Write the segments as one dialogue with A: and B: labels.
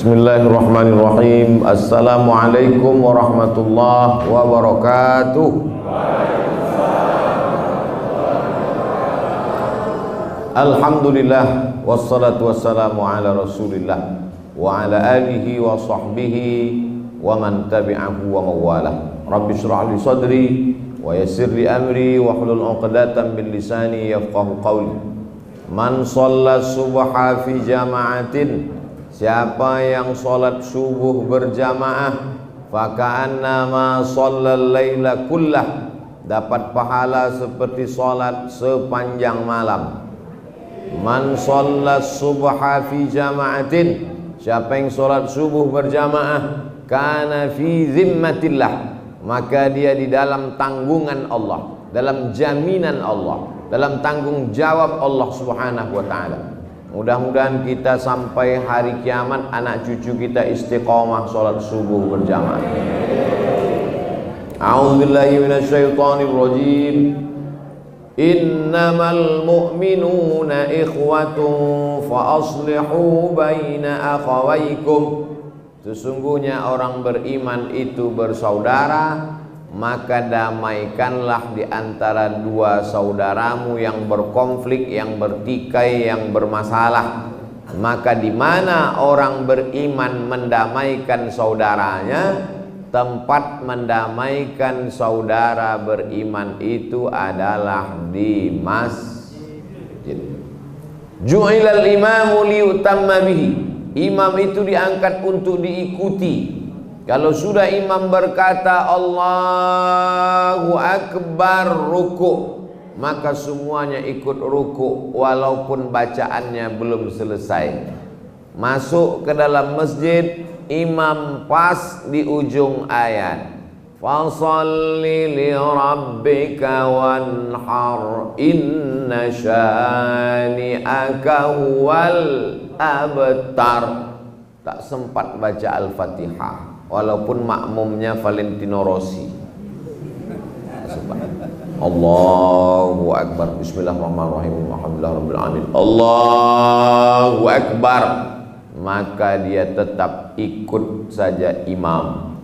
A: Bismillahirrahmanirrahim. Assalamualaikum warahmatullahi wabarakatuh. Alhamdulillah wassalatu wassalamu ala Rasulillah wa ala alihi wa sahbihi wa man tabi'ahu wa mawalah. Rabbi shrah li sadri wa yassir li amri wa hlul 'uqdatam min lisani yafqahu qawli. Man shalla subha fi jama'atin, siapa yang sholat subuh berjamaah, faka'annama shallal laila kullah, dapat pahala seperti sholat sepanjang malam. Man shalla subha fi jama'atin, siapa yang sholat subuh berjamaah, kana fi zimmatillah, maka dia di dalam tanggungan Allah, dalam jaminan Allah, dalam tanggung jawab Allah Subhanahu wa ta'ala. Mudah-mudahan kita sampai hari kiamat anak cucu kita istiqomah sholat subuh berjamaah. A'udzubillahi minasyaitonir rajim. Innamal mu'minuna ikhwatun fa aslihu baina akhawaykum. Sesungguhnya orang beriman itu bersaudara, maka damaikanlah di antara dua saudaramu yang berkonflik, yang bertikai, yang bermasalah. Maka di mana orang beriman mendamaikan saudaranya, tempat mendamaikan saudara beriman itu adalah di masjid. Ju'ilal imamu liyutamma bihi. Imam itu diangkat untuk diikuti. Kalau sudah imam berkata Allahu Akbar ruku', maka semuanya ikut ruku' walaupun bacaannya belum selesai. Masuk ke dalam masjid, imam pas di ujung ayat, fasalli li rabbika wanhar inna syani'aka huwal abtar. Tak sempat baca Al-Fatihah walaupun makmumnya Valentino Rossi. Allahu Akbar. Bismillahirrahmanirrahim. Alhamdulillahirabbil alamin. Allahu Akbar. Maka dia tetap ikut saja imam.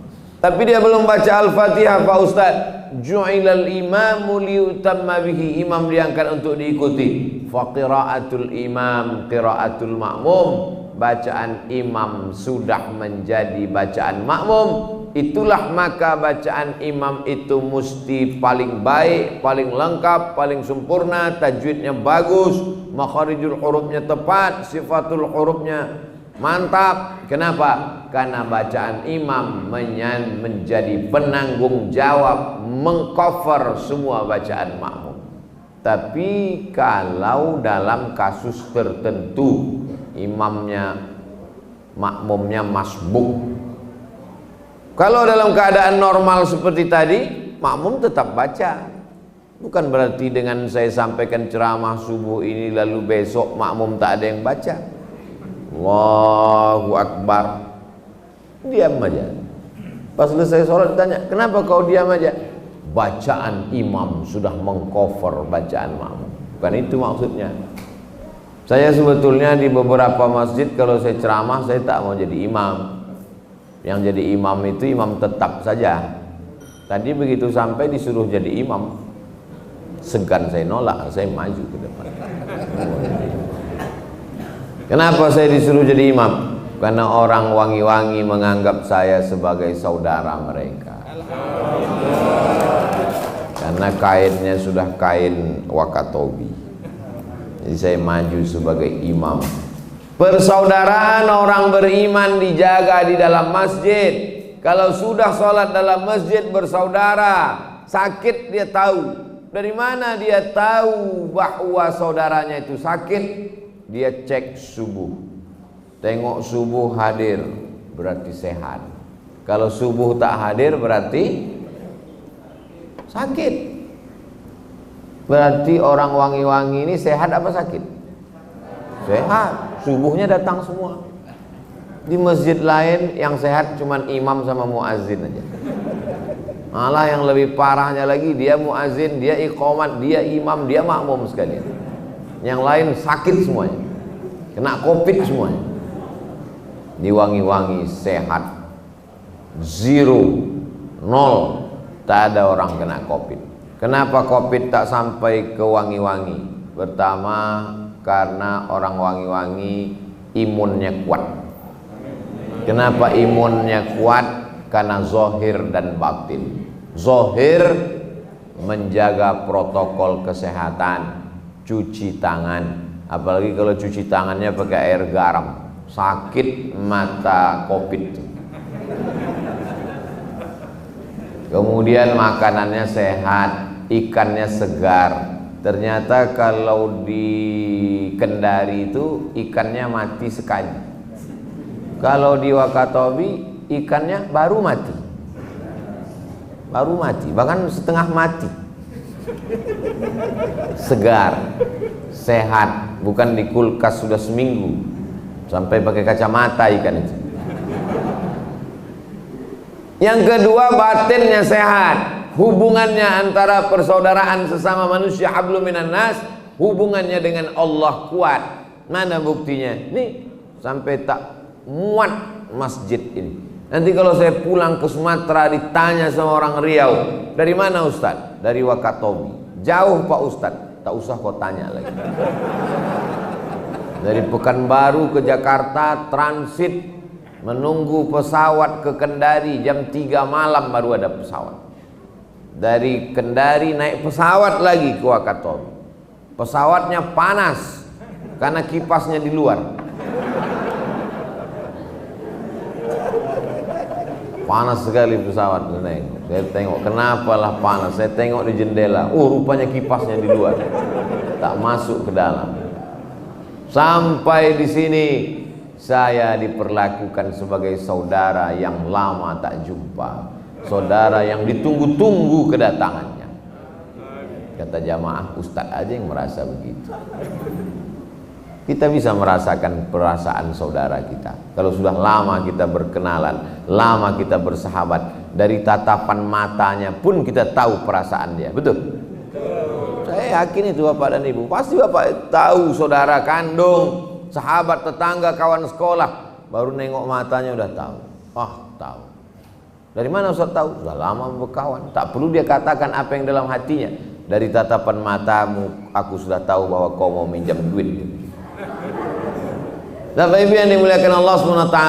A: Tapi dia belum baca Al-Fatihah, Pak Ustaz. Ju'ilal imamu liyutamma bihi. Imam diangkat untuk diikuti. Fa qiraatul imam qiraatul ma'mum. Bacaan imam sudah menjadi bacaan makmum. Itulah maka bacaan imam itu mesti paling baik, paling lengkap, paling sempurna, tajwidnya bagus, makharijul hurufnya tepat, sifatul hurufnya mantap. Kenapa? Karena bacaan imam menjadi penanggung jawab, mengcover semua bacaan makmum. Tapi kalau dalam kasus tertentu imamnya, makmumnya masbuk. Kalau dalam keadaan normal seperti tadi, makmum tetap baca. Bukan berarti dengan saya sampaikan ceramah subuh ini lalu besok makmum tak ada yang baca. Allahu Akbar, diam aja. Pas selesai sholat ditanya, kenapa kau diam aja? Bacaan imam sudah mengcover bacaan makmum. Bukan itu maksudnya. Saya sebetulnya di beberapa masjid kalau saya ceramah saya tak mau jadi imam. Yang jadi imam itu imam tetap saja. Tadi begitu sampai disuruh jadi imam, segan saya nolak, saya maju ke depan. Kenapa saya disuruh jadi imam? Karena orang wangi-wangi menganggap saya sebagai saudara mereka. Karena kainnya sudah kain Wakatobi. Jadi saya maju sebagai imam. Persaudaraan orang beriman dijaga di dalam masjid. Kalau sudah sholat dalam masjid bersaudara, sakit dia tahu. Dari mana dia tahu bahwa saudaranya itu sakit? Dia cek subuh. Tengok subuh hadir, berarti sehat. Kalau subuh tak hadir berarti sakit. Berarti orang wangi-wangi ini sehat apa sakit? Sehat. Subuhnya datang semua. Di masjid lain yang sehat cuman imam sama muazin aja. Malah yang lebih parahnya lagi, dia muazin, dia iqamat, dia imam, dia makmum sekalian. Yang lain sakit semuanya, kena covid semuanya. Diwangi-wangi sehat, zero, nol, tak ada orang kena COVID. Kenapa COVID tak sampai ke wangi-wangi? Pertama, karena orang wangi-wangi imunnya kuat. Kenapa imunnya kuat? Karena zohir dan batin. Zohir menjaga protokol kesehatan, cuci tangan, apalagi kalau cuci tangannya pakai air garam, sakit mata COVID. Kemudian makanannya sehat, ikannya segar. Ternyata kalau di Kendari itu ikannya mati sekali. Kalau di Wakatobi ikannya baru mati, bahkan setengah mati. Segar, sehat, bukan di kulkas sudah seminggu, sampai pakai kacamata ikan itu. Yang kedua, batinnya sehat, hubungannya antara persaudaraan sesama manusia, hablum minan nas, hubungannya dengan Allah kuat. Mana buktinya? Nih, sampai tak muat masjid ini. Nanti kalau saya pulang ke Sumatera ditanya sama orang Riau, dari mana Ustaz? Dari Wakatobi. Jauh Pak Ustaz, tak usah kau tanya lagi. Dari Pekanbaru ke Jakarta transit, menunggu pesawat ke Kendari jam 3 malam baru ada pesawat. Dari Kendari naik pesawat lagi ke Wakatobi. Pesawatnya panas karena kipasnya di luar. Panas sekali pesawat naik. Saya tengok, kenapalah panas? Saya tengok di jendela, rupanya kipasnya di luar, tak masuk ke dalam. Sampai di sini saya diperlakukan sebagai saudara yang lama tak jumpa, saudara yang ditunggu-tunggu kedatangannya. Kata jamaah, Ustadz aja yang merasa begitu. Kita bisa merasakan perasaan saudara kita kalau sudah lama kita berkenalan, lama kita bersahabat. Dari tatapan matanya pun kita tahu perasaan dia. Betul? Saya yakin itu Bapak dan Ibu. Pasti Bapak tahu saudara kandung, sahabat, tetangga, kawan sekolah. Baru nengok matanya udah tahu. Tahu. Dari mana Ustaz tahu? Sudah lama berkawan. Tak perlu dia katakan apa yang dalam hatinya. Dari tatapan matamu aku sudah tahu bahwa kau mau minjam duit. Bapak Ibu yang dimuliakan Allah SWT.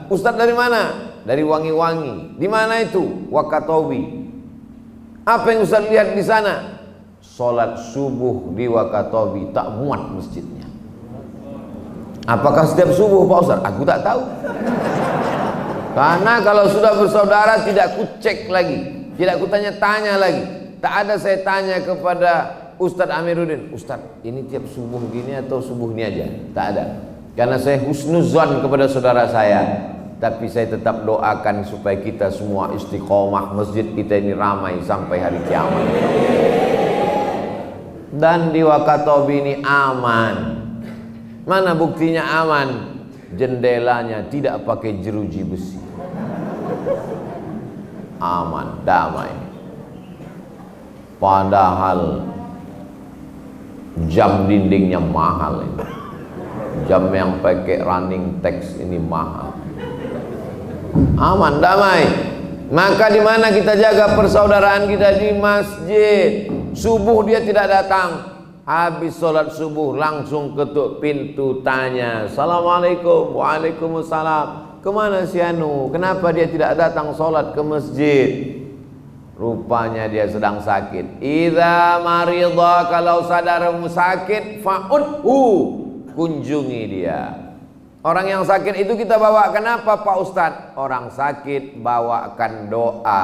A: Ustaz dari mana? Dari Wangi-Wangi. Di mana itu? Wakatobi. Apa yang Ustaz lihat di sana? Sholat subuh di Wakatobi tak muat masjidnya. Apakah setiap subuh Pak Ustaz? Aku tak tahu. Karena kalau sudah bersaudara tidak ku cek lagi, tidak ku tanya-tanya lagi. Tak ada saya tanya kepada Ustadz Amiruddin, Ustadz ini tiap subuh gini atau subuh ini aja? Tak ada. Karena saya husnuzon kepada saudara saya. Tapi saya tetap doakan supaya kita semua istiqomah, masjid kita ini ramai sampai hari kiamat. Dan di Wakatobi ini aman. Mana buktinya aman? Jendelanya tidak pakai jeruji besi. Aman, damai. Padahal jam dindingnya mahal ini. Jam yang pakai running text ini mahal. Aman, damai. Maka di mana kita jaga persaudaraan kita? Di masjid. Subuh dia tidak datang. Habis sholat subuh langsung ketuk pintu, tanya, Assalamualaikum. Waalaikumsalam. Kemana si Anu? Kenapa dia tidak datang sholat ke masjid? Rupanya dia sedang sakit. Idza maridha, kalau saudaramu sakit, fa'udhu, kunjungi dia. Orang yang sakit itu kita bawa kenapa Pak Ustadz? Orang sakit bawakan doa.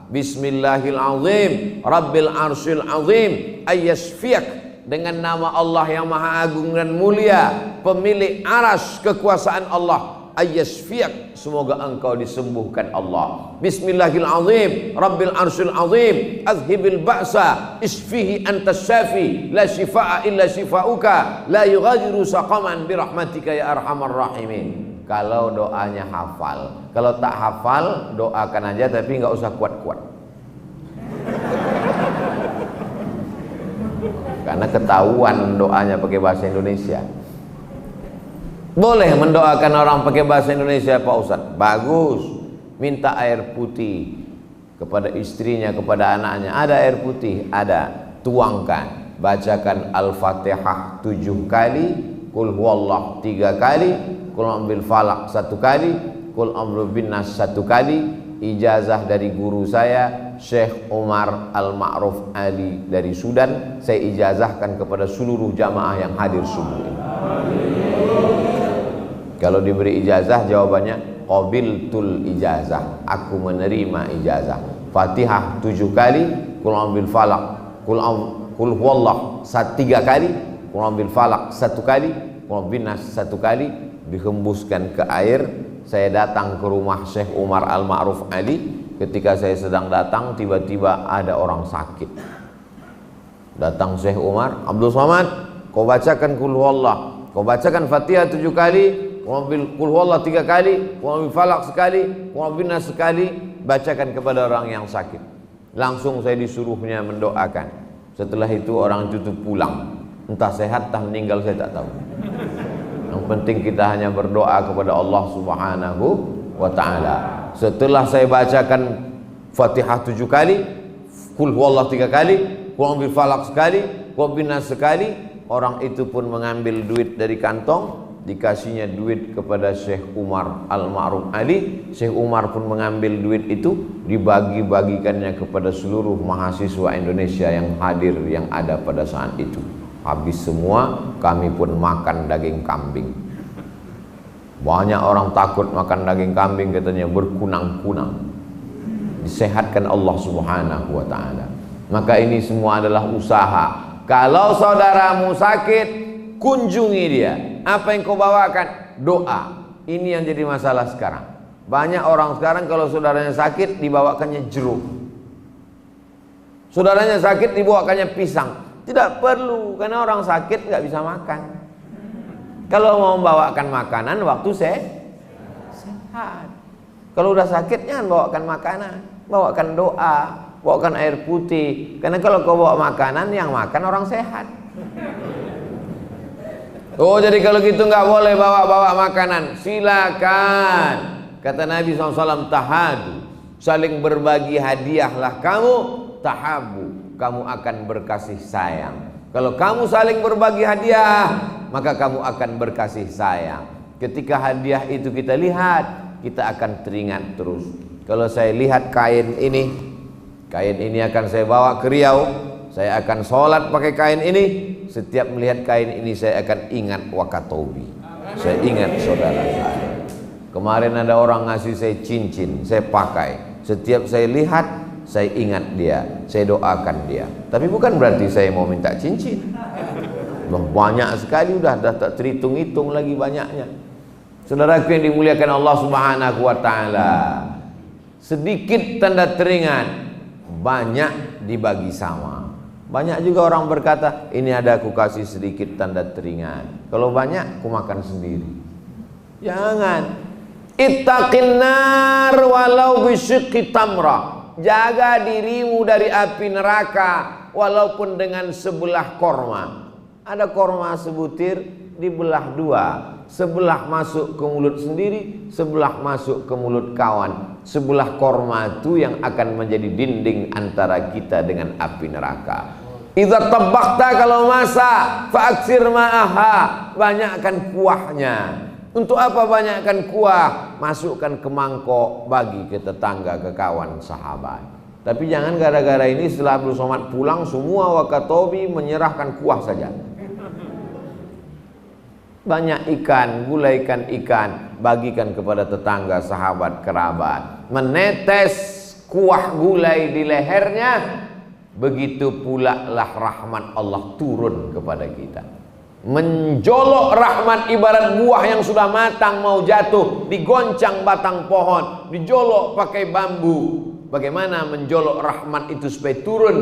A: Bismillahirrahmanirrahim, Rabbil arsyil azim, ayyashfiyak. Dengan nama Allah yang maha agung dan mulia, pemilik aras kekuasaan Allah, ayyashfiyak, semoga engkau disembuhkan Allah. Bismillahirrahmanirrahim, Rabbil arsyil azim, azhibil ba'sa, isfihi antas syafi, la shifaa illa shifauka, la yughadiru saqaman birahmatika ya arhamar rahimin. Kalau doanya hafal, kalau tak hafal doakan aja tapi nggak usah kuat-kuat. Karena ketahuan doanya pakai bahasa Indonesia. Boleh mendoakan orang pakai bahasa Indonesia Pak Ustadz, bagus. Minta air putih kepada istrinya, kepada anaknya. Ada air putih, ada, tuangkan, bacakan Al-Fatihah 7 kali, Qul huwallah 3 kali, Qul a'udzu falaq 1 kali, Qul a'udzu binnas 1 kali. Ijazah dari guru saya Syekh Umar Al-Ma'ruf Ali dari Sudan, saya ijazahkan kepada seluruh jamaah yang hadir subuh ini. Kalau diberi ijazah jawabannya qabiltul ijazah, aku menerima ijazah. Fatihah 7 kali, Qul a'udzu falaq, Qul huwallah 3 kali, Qul a'udzu falaq 1 kali, Qul binnas 1 kali, dihembuskan ke air. Saya datang ke rumah Syekh Umar Al-Ma'ruf Ali. Ketika saya sedang datang, tiba-tiba ada orang sakit. Datang Syekh Umar, Abdul Somad, kau bacakan Qul huwallah, kau bacakan Fatihah 7 kali, Qul huwallah 3 kali, Qul falaq sekali, Qul binnas sekali, bacakan kepada orang yang sakit. Langsung saya disuruhnya mendoakan. Setelah itu orang itu pulang, entah sehat entah meninggal saya tak tahu. Yang penting kita hanya berdoa kepada Allah Subhanahu wa ta'ala. Setelah saya bacakan Fatihah 7 kali, Qul huwallah 3 kali, Qul falaq sekali, Qul binnas sekali, orang itu pun mengambil duit dari kantong, dikasihnya duit kepada Syekh Umar Al-Ma'ruf Ali. Syekh Umar pun mengambil duit itu, dibagi-bagikannya kepada seluruh mahasiswa Indonesia yang hadir, yang ada pada saat itu. Habis semua, kami pun makan daging kambing. Banyak orang takut makan daging kambing, katanya berkunang-kunang. Disehatkan Allah Subhanahu wa ta'ala. Maka ini semua adalah usaha. Kalau saudaramu sakit, kunjungi dia. Apa yang kau bawakan? Doa. Ini yang jadi masalah sekarang. Banyak orang sekarang kalau saudaranya sakit dibawakannya jeruk, saudaranya sakit dibawakannya pisang. Tidak perlu, karena orang sakit nggak bisa makan. Kalau mau membawakan makanan waktu sehat. Kalau udah sakit jangan bawakan makanan, bawakan doa, bawakan air putih. Karena kalau kau bawa makanan, yang makan orang sehat. Oh, jadi kalau gitu nggak boleh bawa makanan. Silakan. Kata Nabi SAW, tahadu, saling berbagi hadiahlah kamu, tahabu, kamu akan berkasih sayang. Kalau kamu saling berbagi hadiah, maka kamu akan berkasih sayang. Ketika hadiah itu kita lihat, kita akan teringat terus. Kalau saya lihat kain ini akan saya bawa ke Riau, saya akan sholat pakai kain ini. Setiap melihat kain ini saya akan ingat Wakatobi, saya ingat saudara saya. Kemarin ada orang ngasih saya cincin, saya pakai. Setiap saya lihat, saya ingat dia, saya doakan dia. Tapi bukan berarti saya mau minta cincin. Banyak sekali, udah tak terhitung-hitung lagi banyaknya. Saudaraku yang dimuliakan Allah Subhanahu wa ta'ala, sedikit tanda teringat, banyak dibagi sama. Banyak juga orang berkata, ini ada aku kasih sedikit tanda teringat, kalau banyak aku makan sendiri. Jangan. Ittaqin nar walau bisyiqqi tamrah. Jaga dirimu dari api neraka walaupun dengan sebelah korma. Ada korma sebutir dibelah dua, sebelah masuk ke mulut sendiri, sebelah masuk ke mulut kawan. Sebelah korma itu yang akan menjadi dinding antara kita dengan api neraka. Idza tabbaqta, kalau masak, fa'aksir ma'aha, banyakkan kuahnya. Untuk apa banyakkan kuah? Masukkan ke mangkok, bagi ke tetangga, ke kawan, sahabat. Tapi jangan gara-gara ini setelah Abdul Somad pulang, semua Wakatobi menyerahkan kuah saja. Banyak ikan, gulaikan ikan, bagikan kepada tetangga, sahabat, kerabat. Menetes kuah gulai di lehernya, begitu pula lah rahmat Allah turun kepada kita. Menjolok rahmat ibarat buah yang sudah matang mau jatuh, digoncang batang pohon, dijolok pakai bambu. Bagaimana menjolok rahmat itu supaya turun?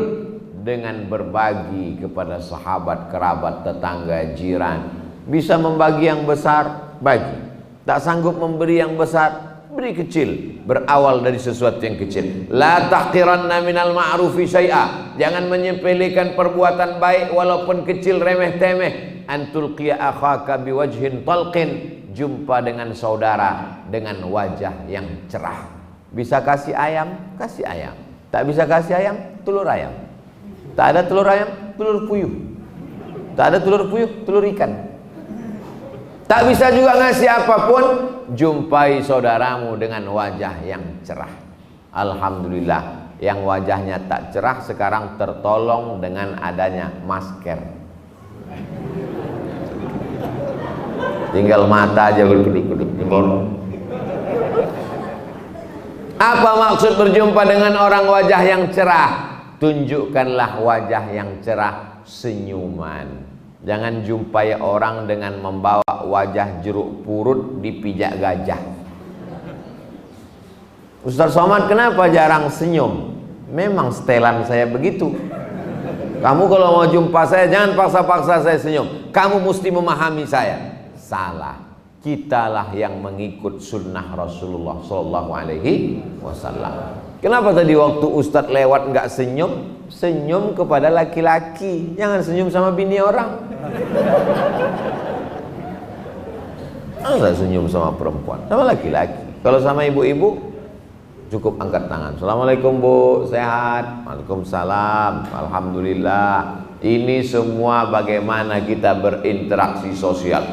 A: Dengan berbagi kepada sahabat, kerabat, tetangga, jiran. Bisa membagi yang besar, bagi. Tak sanggup memberi yang besar, beri kecil. Berawal dari sesuatu yang kecil. La tahqiranna minal ma'rufi syai'a. Jangan menyepelekan perbuatan baik walaupun kecil, remeh temeh. Antul qiya akhaka biwajhin talqin. jumpa dengan saudara dengan wajah yang cerah. Bisa kasih ayam, kasih ayam. Tak bisa kasih ayam, telur ayam. Tak ada telur ayam, telur puyuh. Tak ada telur puyuh, telur ikan. Tak bisa juga ngasih apapun, jumpai saudaramu dengan wajah yang cerah. Alhamdulillah, yang wajahnya tak cerah sekarang tertolong dengan adanya masker. Tinggal mata aja kedip-kedip. Apa maksud berjumpa dengan orang wajah yang cerah? Tunjukkanlah wajah yang cerah, senyuman. Jangan jumpai orang dengan membawa wajah jeruk purut dipijak gajah. Ustaz Somad, kenapa jarang senyum? Memang setelan saya begitu. Kamu kalau mau jumpa saya jangan paksa-paksa saya senyum. Kamu mesti memahami saya. Salah. Kitalah yang mengikut sunnah Rasulullah Sallallahu Alaihi Wasallam. Kenapa tadi waktu Ustadz lewat nggak senyum? Senyum kepada laki-laki, jangan senyum sama bini orang. Masa senyum sama perempuan, sama laki-laki. Kalau sama ibu-ibu cukup angkat tangan. Assalamualaikum Bu, sehat? Waalaikumsalam, alhamdulillah. Ini semua bagaimana kita berinteraksi sosial.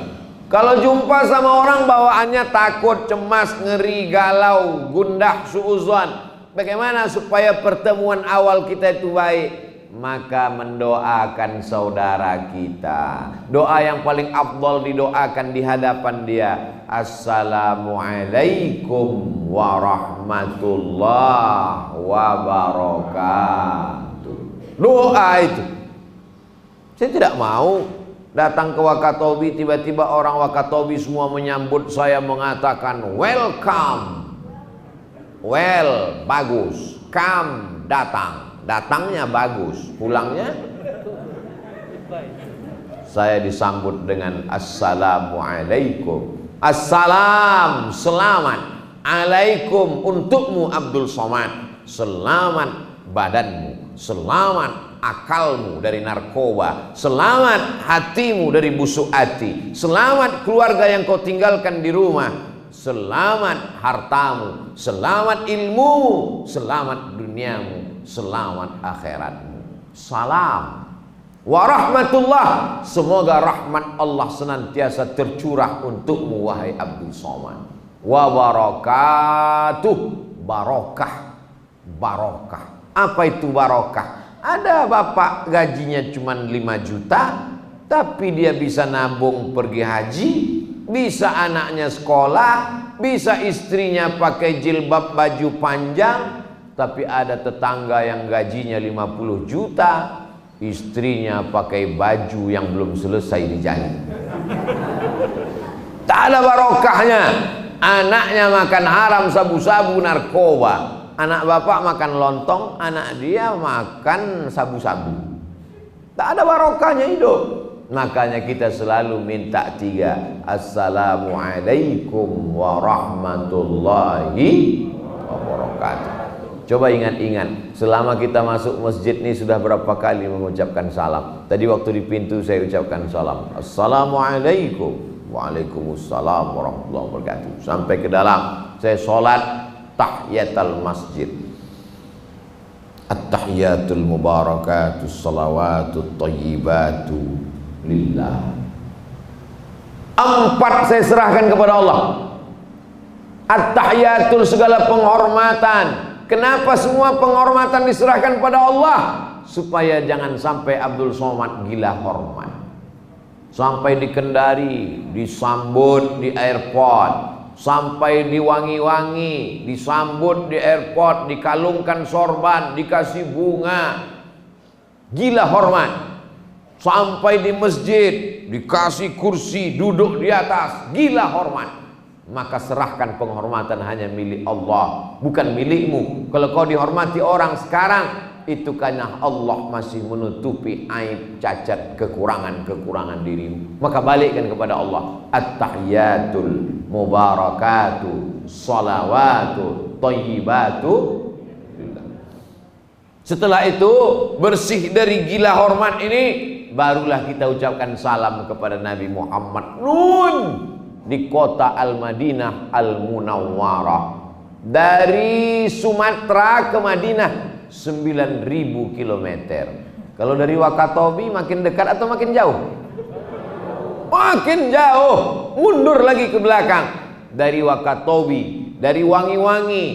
A: Kalau jumpa sama orang bawaannya takut, cemas, ngeri, galau, gundah, suuzon, bagaimana supaya pertemuan awal kita itu baik? Maka mendoakan saudara kita. Doa yang paling afdal didoakan di hadapan dia. Assalamualaikum warahmatullahi wabarakatuh. Doa itu. Saya tidak mau datang ke Wakatobi, tiba-tiba orang Wakatobi semua menyambut saya mengatakan welcome. Well, bagus. Come, datang. Datangnya bagus, pulangnya saya disambut dengan assalamualaikum. Assalam, selamat. Alaikum, untukmu Abdul Somad. Selamat badanmu, selamat akalmu dari narkoba, selamat hatimu dari busuk hati, selamat keluarga yang kau tinggalkan di rumah, selamat hartamu, selamat ilmumu, selamat duniamu, selamat akhiratmu. Salam warahmatullah, semoga rahmat Allah senantiasa tercurah untukmu wahai Abdul Somad. Wabarakatuh, barokah. Barokah, apa itu barokah? Ada bapak gajinya cuma 5 juta, tapi dia bisa nabung pergi haji, bisa anaknya sekolah, bisa istrinya pakai jilbab baju panjang. Tapi ada tetangga yang gajinya 50 juta, istrinya pakai baju yang belum selesai dijahit. Tak ada barokahnya. Anaknya makan haram, sabu-sabu, narkoba. Anak bapak makan lontong, anak dia makan sabu-sabu. Tak ada barokahnya hidup. Makanya kita selalu minta 3. Assalamualaikum warahmatullahi wabarakatuh. Coba ingat-ingat, selama kita masuk masjid ini sudah berapa kali mengucapkan salam. Tadi waktu di pintu saya ucapkan salam. Assalamualaikum. Waalaikumsalam warahmatullahi wabarakatuh. Sampai ke dalam saya sholat tahiyatul masjid. At-tahiyatul mubarakatus salawatut thayyibatu lillah. 4 saya serahkan kepada Allah. At-tahiyatul, segala penghormatan. Kenapa semua penghormatan diserahkan pada Allah? Supaya jangan sampai Abdul Somad gila hormat. Sampai di Kendari disambut di airport, sampai di Wangi-Wangi disambut di airport, dikalungkan sorban, dikasih bunga, gila hormat. Sampai di masjid dikasih kursi, duduk di atas, gila hormat. Maka serahkan penghormatan hanya milik Allah, bukan milikmu. Kalau kau dihormati orang sekarang, itu karena Allah masih menutupi aib, cacat, kekurangan dirimu. Maka balikkan kepada Allah. At-tahiyatul mubarakatuh salawatu thayyibatu. Setelah itu bersih dari gila hormat ini, barulah kita ucapkan salam kepada Nabi Muhammad. Nun di kota Al-Madinah Al-Munawwarah. Dari Sumatera ke Madinah 9.000 km. Kalau dari Wakatobi makin dekat atau makin jauh? Makin jauh. Mundur lagi ke belakang. Dari Wakatobi, dari Wangi-Wangi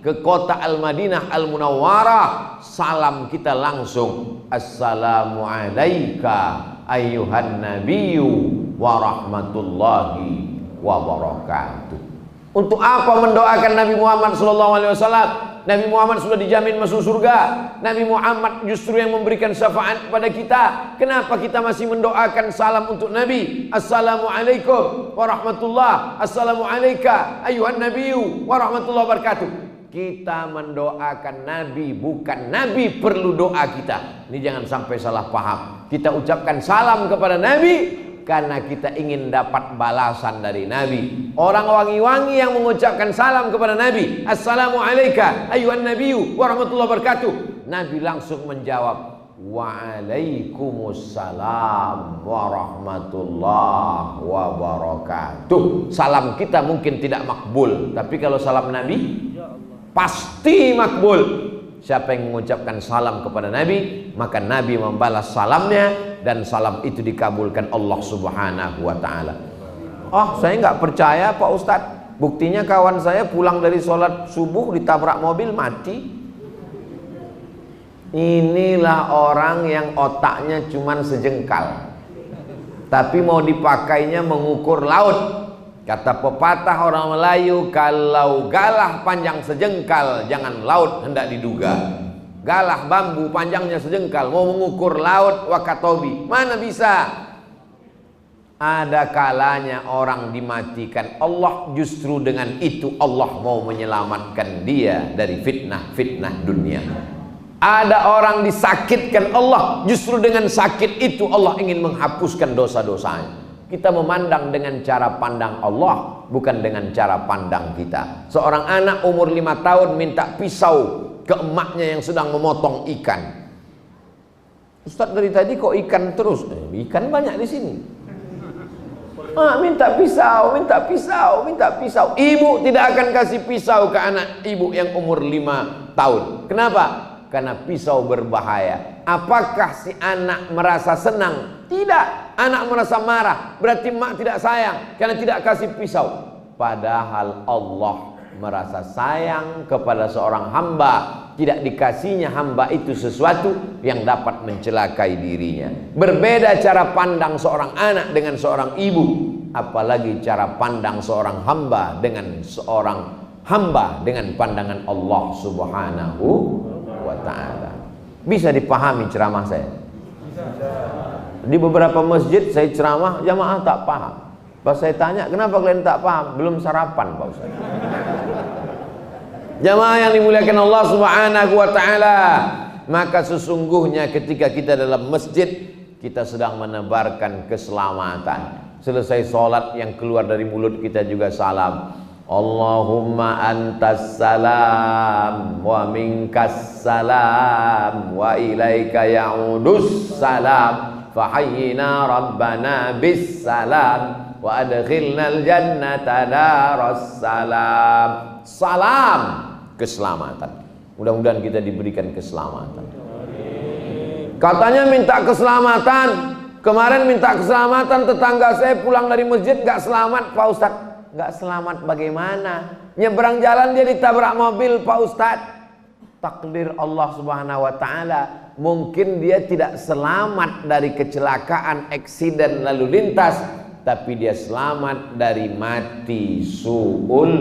A: ke kota Al-Madinah Al-Munawwarah, salam kita langsung, assalamu alayka ayyuhan nabiyyu wa rahmatullahi wa barakatuh. Untuk apa mendoakan Nabi Muhammad SAW? Nabi Muhammad sudah dijamin masuk surga. Nabi Muhammad justru yang memberikan syafaat kepada kita. Kenapa kita masih mendoakan salam untuk Nabi? Assalamualaikum warahmatullah, assalamu alayka ayyuhan nabiyyu warahmatullahi wabarakatuh. Kita mendoakan Nabi, bukan Nabi perlu doa kita. Ini jangan sampai salah paham. Kita ucapkan salam kepada Nabi karena kita ingin dapat balasan dari Nabi. Orang Wangi-Wangi yang mengucapkan salam kepada Nabi, assalamu alayka ayyuhan nabiyyu warahmatullahi wabarakatuh. Nabi langsung menjawab, waalaikumsalam warahmatullahi wabarakatuh. Salam kita mungkin tidak makbul, tapi kalau salam Nabi pasti makbul. Siapa yang mengucapkan salam kepada Nabi, maka Nabi membalas salamnya, dan salam itu dikabulkan Allah Subhanahu wa ta'ala. Oh, saya nggak percaya Pak Ustadz. Buktinya kawan saya pulang dari sholat subuh ditabrak mobil mati. Inilah orang yang otaknya cuman sejengkal, tapi mau dipakainya mengukur laut. Kata pepatah orang Melayu, kalau galah panjang sejengkal, jangan laut hendak diduga. Galah bambu panjangnya sejengkal, mau mengukur laut Wakatobi, mana bisa. Ada kalanya orang dimatikan Allah, justru dengan itu Allah mau menyelamatkan dia dari fitnah-fitnah dunia. Ada orang disakitkan Allah, justru dengan sakit itu Allah ingin menghapuskan dosa-dosanya. Kita memandang dengan cara pandang Allah, bukan dengan cara pandang kita. Seorang anak umur 5 tahun minta pisau ke emaknya yang sedang memotong ikan. Ustadz, dari tadi kok ikan terus? Ikan banyak di sini. Minta pisau, minta pisau, minta pisau. Ibu tidak akan kasih pisau ke anak ibu yang umur 5 tahun. Kenapa? Karena pisau berbahaya. Apakah si anak merasa senang? Tidak. Anak merasa marah. Berarti mak tidak sayang karena tidak kasih pisau. Padahal Allah merasa sayang kepada seorang hamba. Tidak dikasihnya hamba itu sesuatu yang dapat mencelakai dirinya. Berbeda cara pandang seorang anak dengan seorang ibu. Apalagi cara pandang seorang hamba dengan seorang hamba dengan pandangan Allah Subhanahu wa ta'ala. Bisa dipahami ceramah saya? Di beberapa masjid saya ceramah, jamaah tak paham. Pas saya tanya, kenapa kalian tak paham? Belum sarapan Pak Ustaz. Jamaah yang dimuliakan Allah Subhanahu wa ta'ala, maka sesungguhnya ketika kita dalam masjid, kita sedang menebarkan keselamatan. Selesai sholat, yang keluar dari mulut kita juga salam. Allahumma antas salam wa minkas salam wa ilaika ya'udus salam fahayyina rabbana bis salam wa adkhilnal jannata daras salam. Salam keselamatan. Mudah-mudahan kita diberikan keselamatan. Katanya minta keselamatan. Kemarin minta keselamatan, tetangga saya pulang dari masjid gak selamat Pak Ustadz. Gak selamat bagaimana? Nyebrang jalan dia ditabrak mobil Pak Ustadz. Takdir Allah Subhanahu wa ta'ala. Mungkin dia tidak selamat dari kecelakaan, eksiden lalu lintas, tapi dia selamat dari mati su'ul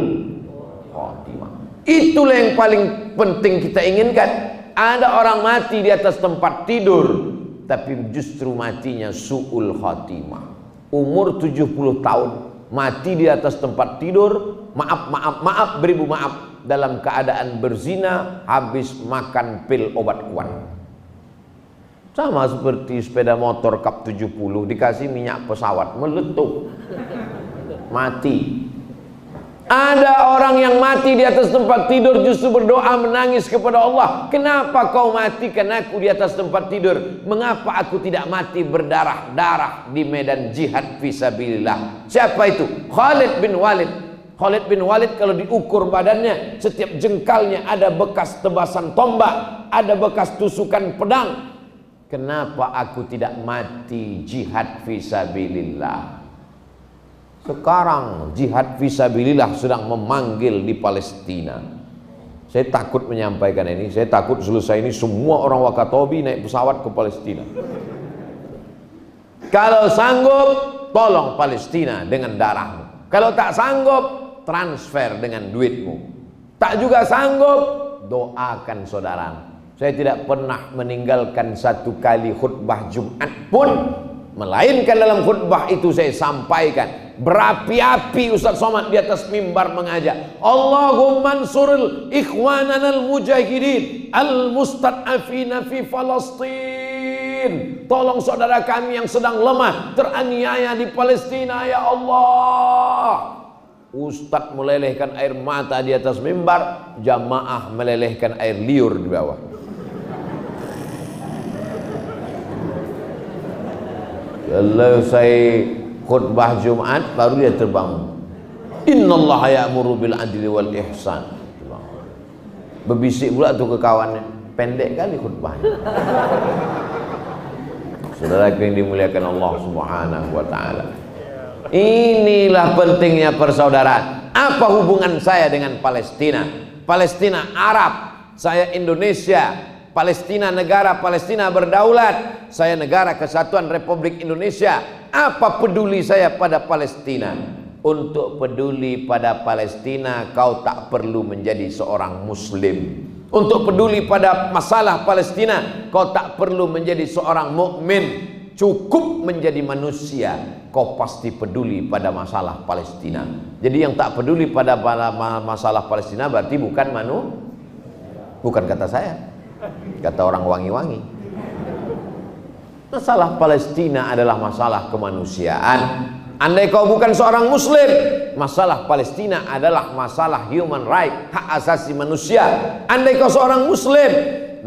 A: khotimah. Itulah yang paling penting kita inginkan. Ada orang mati di atas tempat tidur, tapi justru matinya su'ul khotimah. Umur 70 tahun, mati di atas tempat tidur, maaf, beribu maaf, dalam keadaan berzina, habis makan pil obat kuat. Sama seperti sepeda motor Kap 70 dikasih minyak pesawat, meletup, mati. Ada orang yang mati di atas tempat tidur justru berdoa menangis kepada Allah. Kenapa kau matikan aku di atas tempat tidur? Mengapa aku tidak mati berdarah-darah di medan jihad fisabilillah? Siapa itu? Khalid bin Walid. Khalid bin Walid kalau diukur badannya, setiap jengkalnya ada bekas tebasan tombak, ada bekas tusukan pedang. Kenapa aku tidak mati jihad fisabilillah? Sekarang jihad fisabilillah sedang memanggil di Palestina. Saya takut menyampaikan ini. Saya takut selesai ini semua orang Wakatobi naik pesawat ke Palestina. Kalau sanggup, tolong Palestina dengan darahmu. Kalau tak sanggup, transfer dengan duitmu. Tak juga sanggup, doakan saudara. Saya tidak pernah meninggalkan satu kali khutbah Jumat pun, melainkan dalam khutbah itu saya sampaikan berapi-api Ustaz Somad di atas mimbar mengajak, Allahumma ansuril ikhwananal mujahidin al-mustad'afina fi Falastin. Tolong saudara kami yang sedang lemah, teraniaya di Palestina ya Allah. Ustaz melelehkan air mata di atas mimbar, jamaah melelehkan air liur di bawah. Kalau saya khutbah Jumat baru dia terbangun. Innallaha ya'muru bil adli wal ihsan. Berbisik pula tuh ke kawannya. Pendek kali khutbahnya. Saudara yang dimuliakan Allah Subhanahu wa taala. Inilah pentingnya persaudaraan. Apa hubungan saya dengan Palestina? Palestina Arab, saya Indonesia. Palestina negara, Palestina berdaulat, saya negara kesatuan Republik Indonesia. Apa peduli saya pada Palestina? Untuk peduli pada Palestina, kau tak perlu menjadi seorang muslim. Untuk peduli pada masalah Palestina, kau tak perlu menjadi seorang mukmin. Cukup menjadi manusia, kau pasti peduli pada masalah Palestina. Jadi yang tak peduli pada masalah Palestina berarti bukan bukan kata saya, kata orang wangi-wangi. Masalah Palestina adalah masalah kemanusiaan. Andai kau bukan seorang muslim, masalah Palestina adalah masalah human right, hak asasi manusia. Andai kau seorang muslim,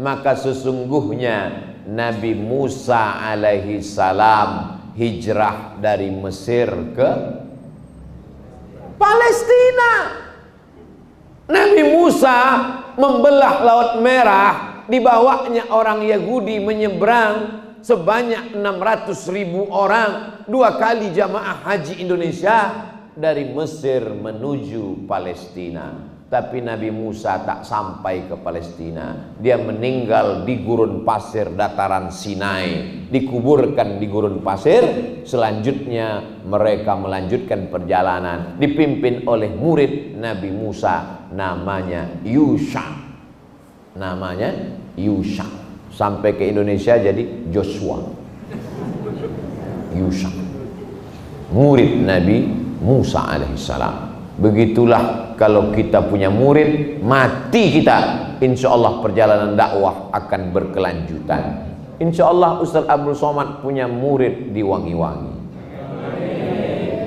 A: maka sesungguhnya Nabi Musa alaihi salam hijrah dari Mesir ke Palestina. Nabi Musa membelah Laut Merah, dibawanya orang Yahudi menyeberang sebanyak 600.000 orang, 2 kali jamaah haji Indonesia dari Mesir menuju Palestina. Tapi Nabi Musa tak sampai ke Palestina. Dia meninggal di gurun pasir dataran Sinai, dikuburkan di gurun pasir. Selanjutnya mereka melanjutkan perjalanan dipimpin oleh murid Nabi Musa, namanya Yusha. Namanya Yusha. Sampai ke Indonesia jadi Joshua. Yusha, murid Nabi Musa alaihissalam. Begitulah kalau kita punya murid, mati kita, insya Allah perjalanan dakwah akan berkelanjutan. Insya Allah Ustaz Abdul Somad punya murid di Wangi-Wangi.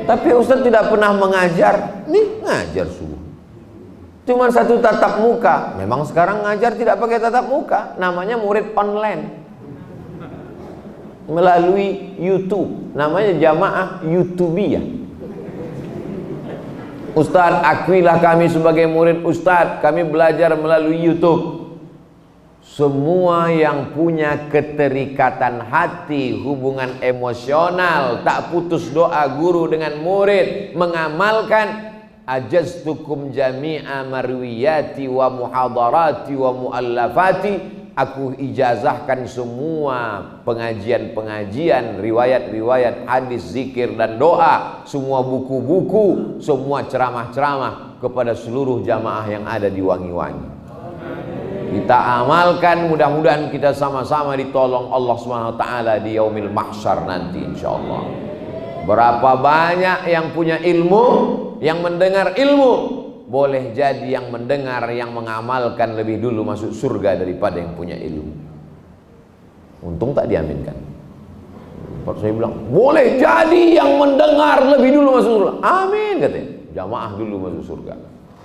A: Tapi Ustaz tidak pernah mengajar. Nih ngajar subuh, cuma satu tatap muka. Memang sekarang ngajar tidak pakai tatap muka, namanya murid online melalui YouTube, namanya jamaah YouTubiyah. Ustadz, akuilah kami sebagai murid Ustadz, kami belajar melalui YouTube. Semua yang punya keterikatan hati, hubungan emosional, tak putus doa guru dengan murid, mengamalkan ajaztukum jami'a marwiyati wa muhadarati wa muallafati. Aku ijazahkan semua pengajian-pengajian, riwayat-riwayat hadis, zikir dan doa, semua buku-buku, semua ceramah-ceramah kepada seluruh jamaah yang ada di Wangi-Wangi. Kita amalkan, mudah-mudahan kita sama-sama ditolong Allah SWT di yaumil mahsyar nanti insyaallah. Berapa banyak yang punya ilmu, yang mendengar ilmu, boleh jadi yang mendengar, yang mengamalkan lebih dulu masuk surga daripada yang punya ilmu. Untung tak diaminkan. Saya bilang, boleh jadi yang mendengar lebih dulu masuk surga. Amin katanya. jamaah dulu masuk surga.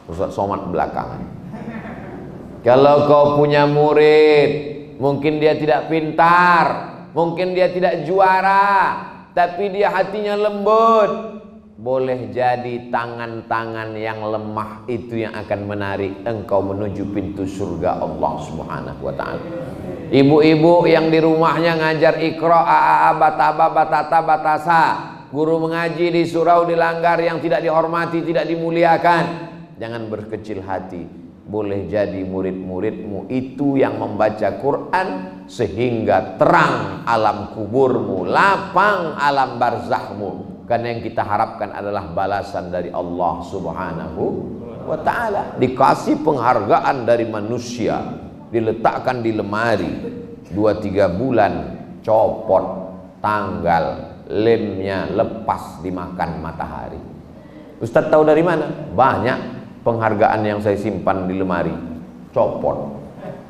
A: Ustaz Somad belakangan. Kalau kau punya murid, mungkin dia tidak pintar, mungkin dia tidak juara, tapi dia hatinya lembut, boleh jadi tangan-tangan yang lemah itu yang akan menarik engkau menuju pintu surga Allah Subhanahu wa ta'ala. Ibu-ibu yang di rumahnya ngajar Iqra, aa, bataba, batata, batasa, guru mengaji di surau dilanggar yang tidak dihormati, tidak dimuliakan, jangan berkecil hati. Boleh jadi murid-muridmu itu yang membaca Quran sehingga terang alam kuburmu, lapang alam barzahmu. Karena yang kita harapkan adalah balasan dari Allah Subhanahu wa ta'ala. Dikasih penghargaan dari manusia, diletakkan di lemari, 2-3 bulan copot tanggal, lemnya lepas dimakan matahari. Ustaz tahu dari mana? Banyak penghargaan yang saya simpan di lemari, copot,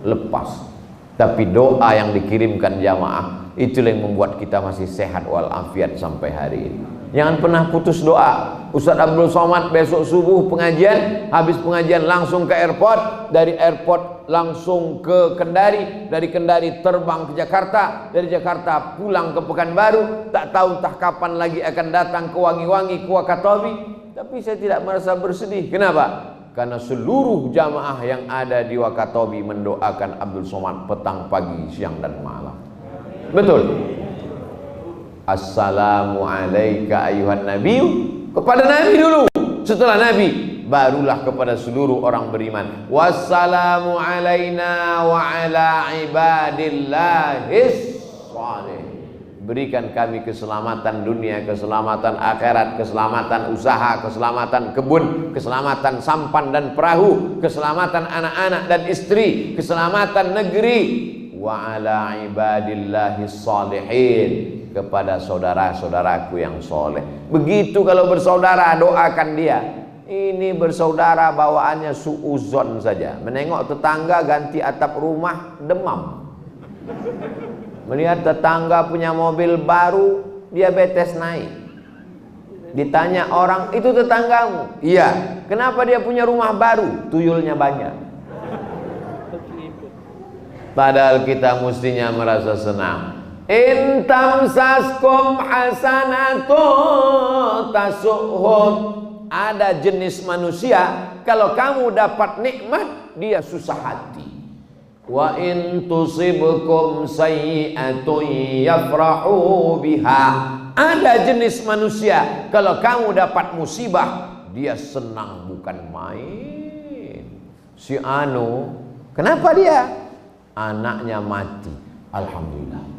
A: lepas. Tapi doa yang dikirimkan jamaah, itulah yang membuat kita masih sehat walafiat sampai hari ini. Jangan pernah putus doa. Ustaz Abdul Somad besok subuh pengajian, habis pengajian langsung ke airport, dari airport langsung ke Kendari, dari Kendari terbang ke Jakarta, dari Jakarta pulang ke Pekanbaru, tak tahu entah kapan lagi akan datang ke Wangi-Wangi, ke Wakatobi. Tapi saya tidak merasa bersedih. Kenapa? Karena seluruh jamaah yang ada di Wakatobi mendoakan Abdul Somad petang, pagi, siang dan malam. Betul. Assalamu alayka ayuhan nabiyu, kepada Nabi dulu, setelah Nabi barulah kepada seluruh orang beriman. Wassalamu alayna wa ala ibadillahis salih. Berikan kami keselamatan dunia, keselamatan akhirat, keselamatan usaha, keselamatan kebun, keselamatan sampan dan perahu, keselamatan anak-anak dan istri, keselamatan negeri. Wa ala ibadillahis salihin, kepada saudara-saudaraku yang soleh. Begitu kalau bersaudara, doakan dia. Ini bersaudara bawaannya suuzon saja, menengok tetangga ganti atap rumah demam, melihat tetangga punya mobil baru diabetes naik. Ditanya orang, itu tetanggamu? Iya. Kenapa dia punya rumah baru? Tuyulnya banyak. Padahal kita mestinya merasa senang. In tamsaskum hasanatun tasuhum. Ada jenis manusia, kalau kamu dapat nikmat, dia susah hati. Wa in tusibkum sayyi'atun yafrahu biha. Ada jenis manusia, kalau kamu dapat musibah, dia senang bukan main. Si anu, kenapa dia? Anaknya mati, alhamdulillah.